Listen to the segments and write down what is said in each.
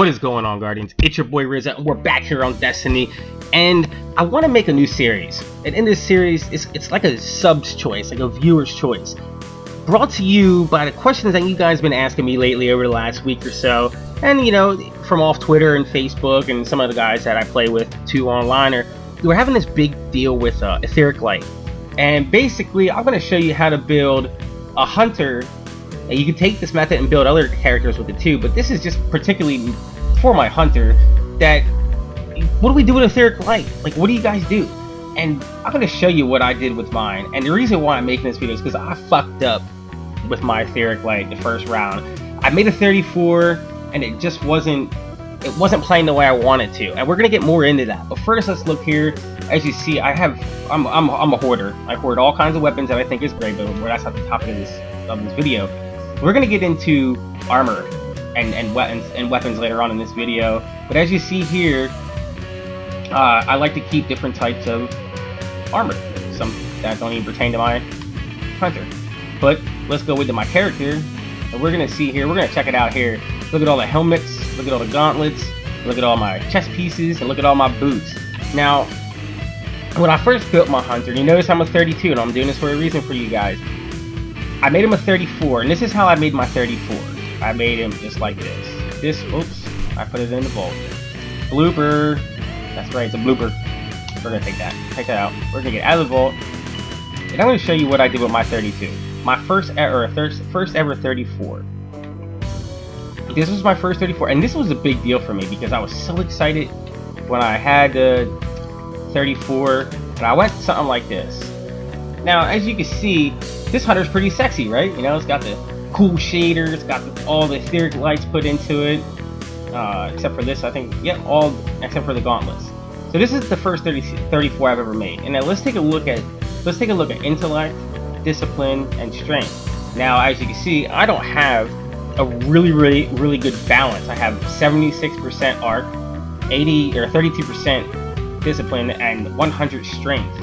What is going on, Guardians? It's your boy Rizzo, and we're back here on Destiny, and I want to make a new series. And in this series, it's like a sub's choice, like a viewer's choice, brought to you by the questions that you guys have been asking me lately over the last week or so, and you know, from off Twitter and Facebook and some of the guys that I play with too online. We're having this big deal with etheric light, and basically I'm going to show you how to build a hunter. And you can take this method and build other characters with it too, but this is just particularly for my hunter. That, what do we do with etheric light? Like, what do you guys do? And I'm going to show you what I did with mine. And the reason why I'm making this video is because I fucked up with my etheric light the first round. I made a 34 and it just wasn't playing the way I wanted to, and we're gonna get more into that. But first, let's look here. As you see, I'm a hoarder. I hoard all kinds of weapons that I think is great, but that's not the topic of this video. We're gonna get into armor and weapons later on in this video. But as you see here, I like to keep different types of armor, some that don't even pertain to my hunter. But let's go into my character, and we're gonna see here. We're gonna check it out here. Look at all the helmets, look at all the gauntlets, look at all my chest pieces, and look at all my boots. Now, when I first built my hunter, you notice I'm a 32, and I'm doing this for a reason for you guys. I made him a 34, and this is how I made my 34. I made him just like this. Oops, I put it in the vault. Blooper. That's right, it's a blooper. We're gonna take that out. We're gonna get out of the vault, and I'm gonna show you what I did with my 32. My first ever 34. This was my first 34, and this was a big deal for me because I was so excited when I had the 34, and I went something like this. Now, as you can see, this hunter's pretty sexy, right? You know, it's got the cool shaders, it's got all the etheric lights put into it, except for this, I think. Yep, all except for the gauntlets. So this is the first 34 I've ever made. And now let's take a look at intellect, discipline, and strength. Now, as you can see, I don't have a really good balance. I have 76% arc, 80 or 32% discipline, and 100 strength.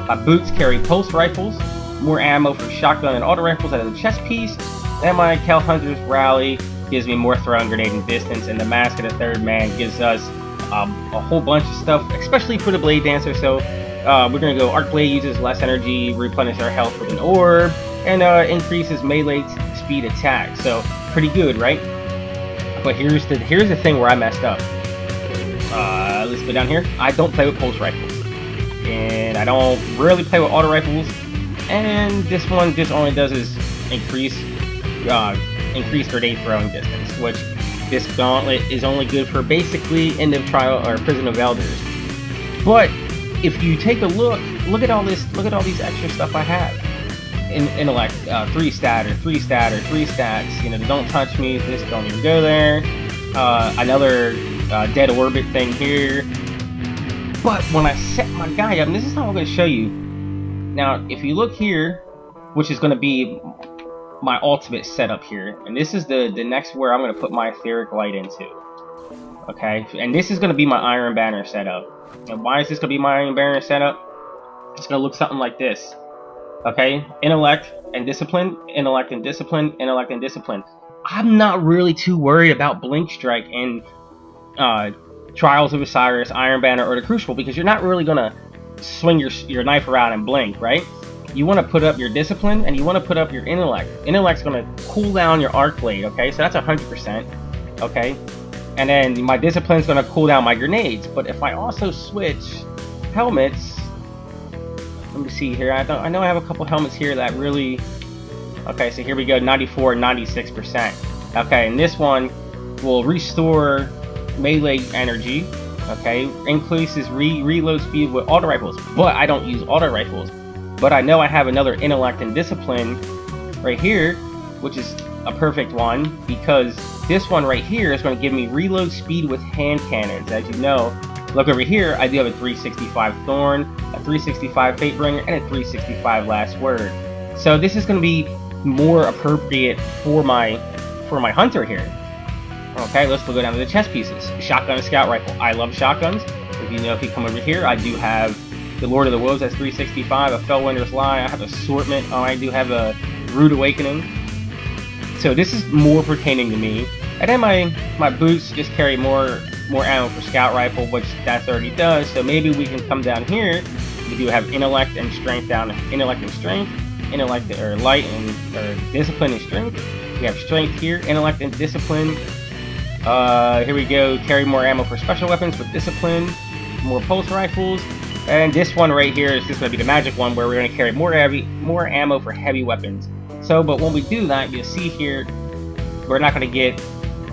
My boots carry pulse rifles, more ammo for shotgun and auto rifles out of the chest piece, and my Cal Hunter's Rally gives me more throw and grenade and distance, and the Mask of the Third Man gives us a whole bunch of stuff, especially for the Blade Dancer. So we're gonna go Arc Blade uses less energy, replenish our health with an orb, and increases melee speed attack. So pretty good, right? But here's the thing where I messed up. Let's go down here. I don't play with pulse rifles, and I don't really play with auto rifles. And this one just only does is increase grenade throwing distance, which this gauntlet is only good for basically end of trial or prison of elders. But if you take a look at all this, look at all these extra stuff I have. Intellect, 3 stat or 3 stat or 3 stats. You know, don't touch me. This don't even go there. Another dead orbit thing here. But when I set my guy up, and this is how I'm going to show you. Now, if you look here, which is going to be my ultimate setup here, and this is the next where I'm going to put my etheric light into. Okay, and this is going to be my Iron Banner setup. And why is this going to be my Iron Banner setup? It's going to look something like this. Okay, intellect and discipline, intellect and discipline, intellect and discipline. I'm not really too worried about Blink Strike and Trials of Osiris, Iron Banner, or the Crucible, because you're not really gonna swing your knife around and blink, right? You want to put up your discipline and you want to put up your intellect. Intellect's gonna cool down your arc blade, okay? So that's 100%, okay? And then my discipline's gonna cool down my grenades. But if I also switch helmets, let me see here. I know I have a couple helmets here that really... Okay, so here we go, 94 and 96%. Okay, and this one will restore melee energy. Okay, increases reload speed with auto rifles. But I don't use auto rifles. But I know I have another intellect and discipline right here, which is a perfect one, because this one right here is going to give me reload speed with hand cannons. As you know, look over here, I do have a 365 Thorn, a 365 Fatebringer, and a 365 Last Word. So this is going to be more appropriate for my hunter here. Okay, let's go down to the chest pieces. Shotgun and scout rifle. I love shotguns. If you come over here, I do have the Lord of the Wolves, that's 365, a Fellwinter's Lie, I have Assortment, I do have a Rude Awakening. So this is more pertaining to me. And then my boots just carry more ammo for scout rifle, which that's already does. So maybe we can come down here. We do have intellect and strength down. Intellect and strength. Intellect or light and or discipline and strength. We have strength here. Intellect and discipline. Here we go. Carry more ammo for special weapons with discipline. More pulse rifles. And this one right here is just going to be the magic one, where we're going to carry more ammo for heavy weapons. So, but when we do that, you'll see here, we're not going to get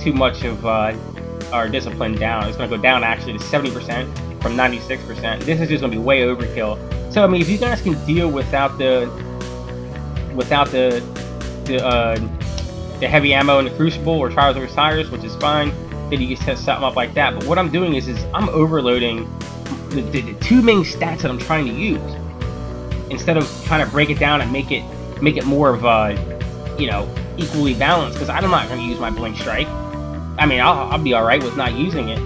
too much of our discipline down. It's going to go down actually to 70% from 96%. This is just going to be way overkill. So I mean, if you guys can deal without the heavy ammo in the Crucible or Trials of Osiris, which is fine, then you can set something up like that. But what I'm doing is I'm overloading the two main stats that I'm trying to use, instead of trying to break it down and make it more of a, you know, equally balanced. Because I'm not going to use my Blink Strike. I mean, I'll be all right with not using it,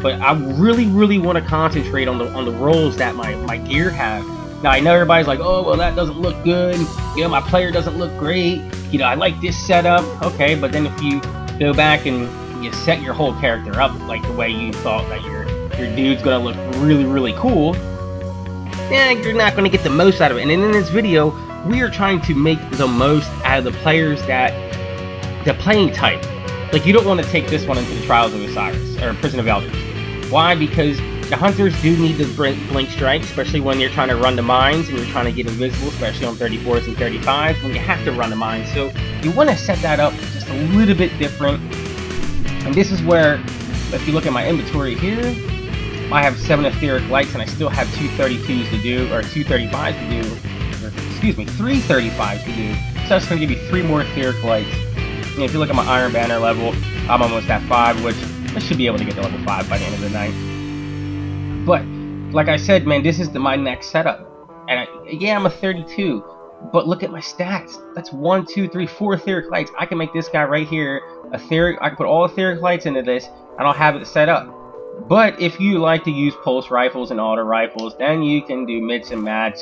but I really want to concentrate on the roles that my gear have. Now I know everybody's like, oh well, that doesn't look good. You know, my player doesn't look great. You know, I like this setup. Okay, but then if you go back and you set your whole character up like the way you thought that your dude's gonna look really cool, yeah, you're not gonna get the most out of it. And in this video, we are trying to make the most out of the players that the playing type. Like, you don't want to take this one into the Trials of Osiris or Prison of Elders. Why? Because the hunters do need to blink strike, especially when you're trying to run the mines and you're trying to get invisible, especially on 34s and 35s when you have to run the mines. So you want to set that up just a little bit different. And this is where, if you look at my inventory here, I have 7 etheric lights and I still have 2 32s to do, or 2 35s to do, or excuse me, 3 35s to do. So that's going to give you 3 more etheric lights. And if you look at my Iron Banner level, I'm almost at 5, which I should be able to get to level 5 by the end of the night. But, like I said, man, this is my next setup. And yeah, I'm a 32, but look at my stats. That's 1, 2, 3, 4 etheric lights. I can make this guy right here etheric. I can put all etheric lights into this, and I'll have it set up. But if you like to use pulse rifles and auto rifles, then you can do mix and match.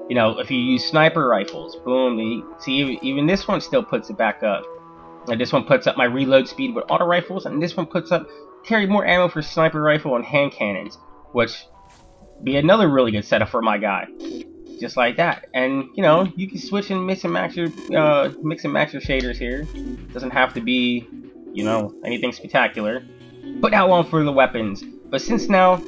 You know, if you use sniper rifles, boom, see, even this one still puts it back up. And this one puts up my reload speed with auto rifles, and this one puts up carry more ammo for sniper rifle and hand cannons, which be another really good setup for my guy. Just like that. And you know, you can switch and mix and match your shaders here. Doesn't have to be, you know, anything spectacular. But now on for the weapons. But since now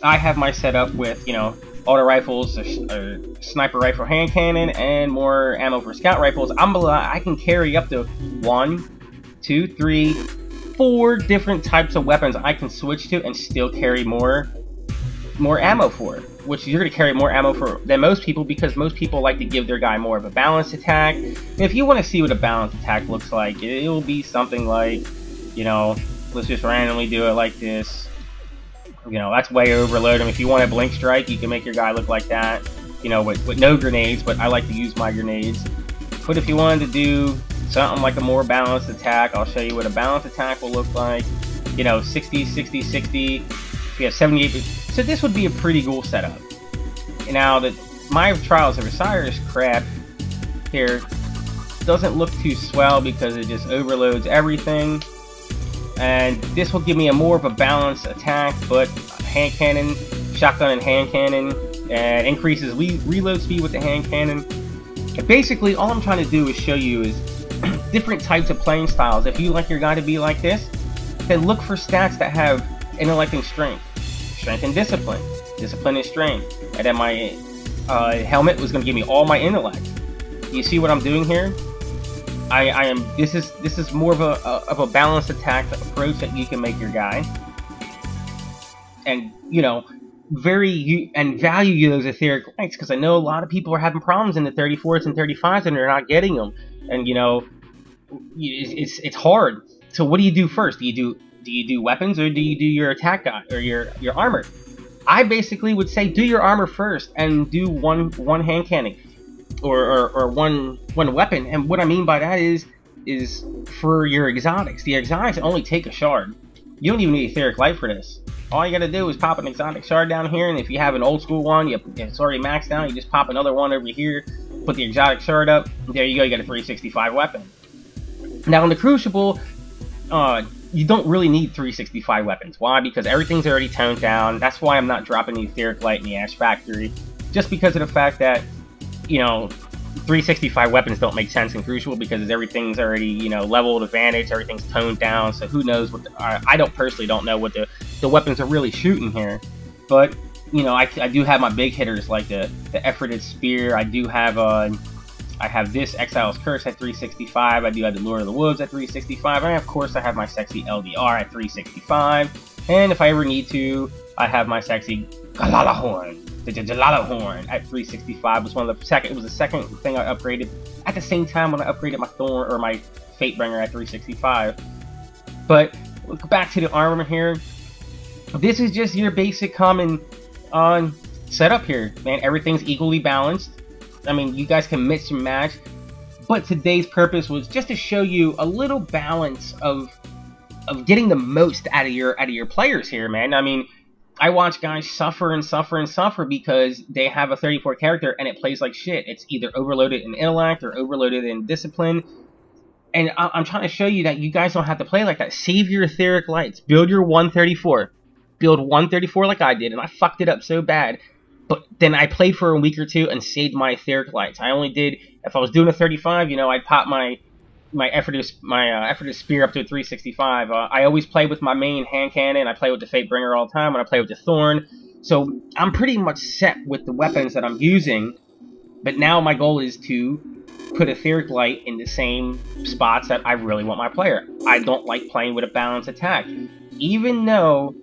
I have my setup with, you know, auto rifles, or sniper rifle, hand cannon, and more ammo for scout rifles, I can carry up to 1, 2, 3, 4 different types of weapons I can switch to and still carry more ammo for, which you're going to carry more ammo for than most people, because most people like to give their guy more of a balanced attack. And if you want to see what a balanced attack looks like, it will be something like, you know, let's just randomly do it like this. You know, that's way overloaded. If you want a blink strike, you can make your guy look like that, you know, with no grenades, but I like to use my grenades. But if you wanted to do something like a more balanced attack, I'll show you what a balanced attack will look like. You know, 60, 60, 60. We have 78. So this would be a pretty cool setup. Now, my Trials of Osiris crap here doesn't look too swell because it just overloads everything. And this will give me a more of a balanced attack, but hand cannon, shotgun and hand cannon, and increases reload speed with the hand cannon. And basically, all I'm trying to do is show you is different types of playing styles. If you like your guy to be like this, then look for stats that have intellect and strength, strength and discipline, discipline and strength. And then my helmet was going to give me all my intellect. You see what I'm doing here? This is more of a balanced attack approach that you can make your guy, and you know, value those etheric lights, because I know a lot of people are having problems in the 34s and 35s and they're not getting them, and you know, it's hard. So what do you do first? Do you do weapons, or do you do your attack guy or your armor? I basically would say do your armor first and do one hand cannon. Or one weapon. And what I mean by that is for your exotics. The exotics only take a shard. You don't even need etheric light for this. All you gotta do is pop an exotic shard down here, and if you have an old school one, it's already maxed out, you just pop another one over here, put the exotic shard up, there you go, you got a 365 weapon. Now in the Crucible, you don't really need 365 weapons. Why? Because everything's already toned down. That's why I'm not dropping the Etheric Light in the Ash Factory. Just because of the fact that, you know, 365 weapons don't make sense in Crucible because everything's already, you know, leveled advantage, everything's toned down, so who knows what I personally don't know what the weapons are really shooting here. But, you know, I do have my big hitters like the Efforted Spear. I do have I have this Exile's Curse at 365. I do have the Lord of the Woods at 365. And of course I have my sexy LDR at 365. And if I ever need to, I have my sexy Galalahorn. The Galalahorn at 365 was it was the second thing I upgraded at the same time when I upgraded my Thorn or my Fatebringer at 365. But back to the armor here. This is just your basic common setup here, man. Everything's equally balanced. I mean, you guys can mix and match, but today's purpose was just to show you a little balance of getting the most out of your players here, man. I mean, I watch guys suffer and suffer and suffer because they have a 34 character and it plays like shit. It's either overloaded in intellect or overloaded in discipline. And I'm trying to show you that you guys don't have to play like that. Save your etheric lights. Build your 134. Build 134 like I did, and I fucked it up so bad. But then I played for a week or two and saved my etheric lights. I only did, if I was doing a 35, you know, I'd pop my effortless spear up to a 365. I always play with my main hand cannon. I play with the Fatebringer all the time, and I play with the Thorn. So I'm pretty much set with the weapons that I'm using. But now my goal is to put etheric light in the same spots that I really want my player. I don't like playing with a balanced attack, even though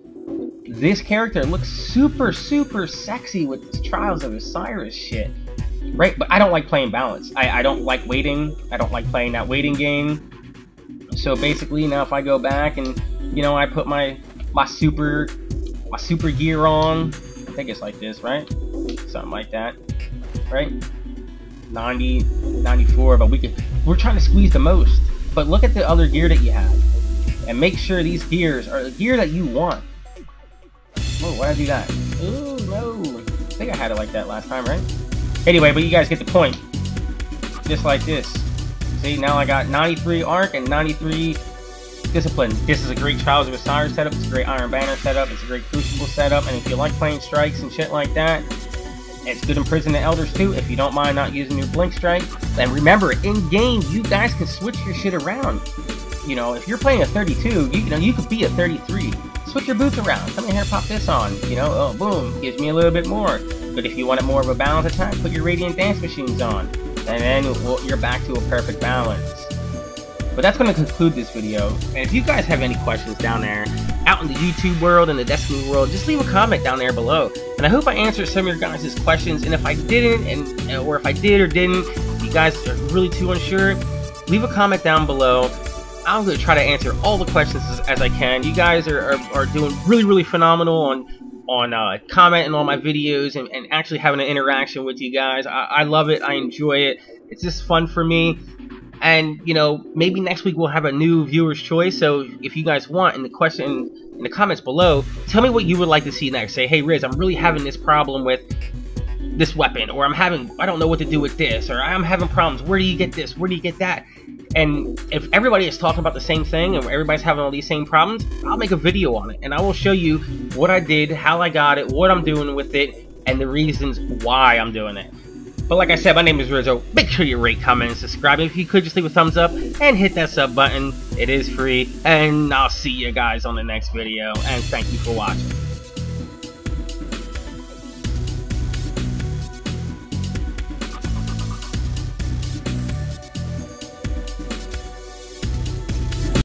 this character looks super sexy with this Trials of Osiris shit, right? But I don't like playing balance. I don't like waiting. I don't like playing that waiting game. So basically, now if I go back and, you know, I put my super gear on, I think it's like this, right? Something like that, right? 90, 94, but we're trying to squeeze the most. But look at the other gear that you have, and make sure these gears are the gear that you want. Oh, why'd I do that? Oh, no. I think I had it like that last time, right? Anyway, but you guys get the point. Just like this. See, now I got 93 Arc and 93 Discipline. This is a great Trials of Osiris setup. It's a great Iron Banner setup. It's a great Crucible setup. And if you like playing strikes and shit like that, it's good in Prison and Elders too, if you don't mind not using your Blink Strike. And remember, in-game, you guys can switch your shit around. You know, if you're playing a 32, you know, you could be a 33. Switch your boots around. Come in here, pop this on. You know, oh, boom, gives me a little bit more. But if you wanted more of a balanced attack, put your Radiant Dance Machines on. And then you're back to a perfect balance. But that's going to conclude this video. And if you guys have any questions down there, out in the YouTube world and the Destiny world, just leave a comment down there below. And I hope I answered some of your guys' questions. And if I didn't, or if I did or didn't, if you guys are really too unsure, leave a comment down below. I'm going to try to answer all the questions as I can. You guys are doing really phenomenal on commenting on my videos and actually having an interaction with you guys. I love it. I enjoy it. It's just fun for me. And, you know, maybe next week we'll have a new viewer's choice. So if you guys want, in the comments below, tell me what you would like to see next. Say, hey Riz, I'm really having this problem with this weapon, or I don't know what to do with this, or I'm having problems. Where do you get this? Where do you get that? And if everybody is talking about the same thing and everybody's having all these same problems, I'll make a video on it and I will show you what I did, how I got it, what I'm doing with it, and the reasons why I'm doing it. But like I said, my name is Rizzo. Make sure you rate, comment, and subscribe. If you could, just leave a thumbs up and hit that sub button. It is free. And I'll see you guys on the next video. And thank you for watching.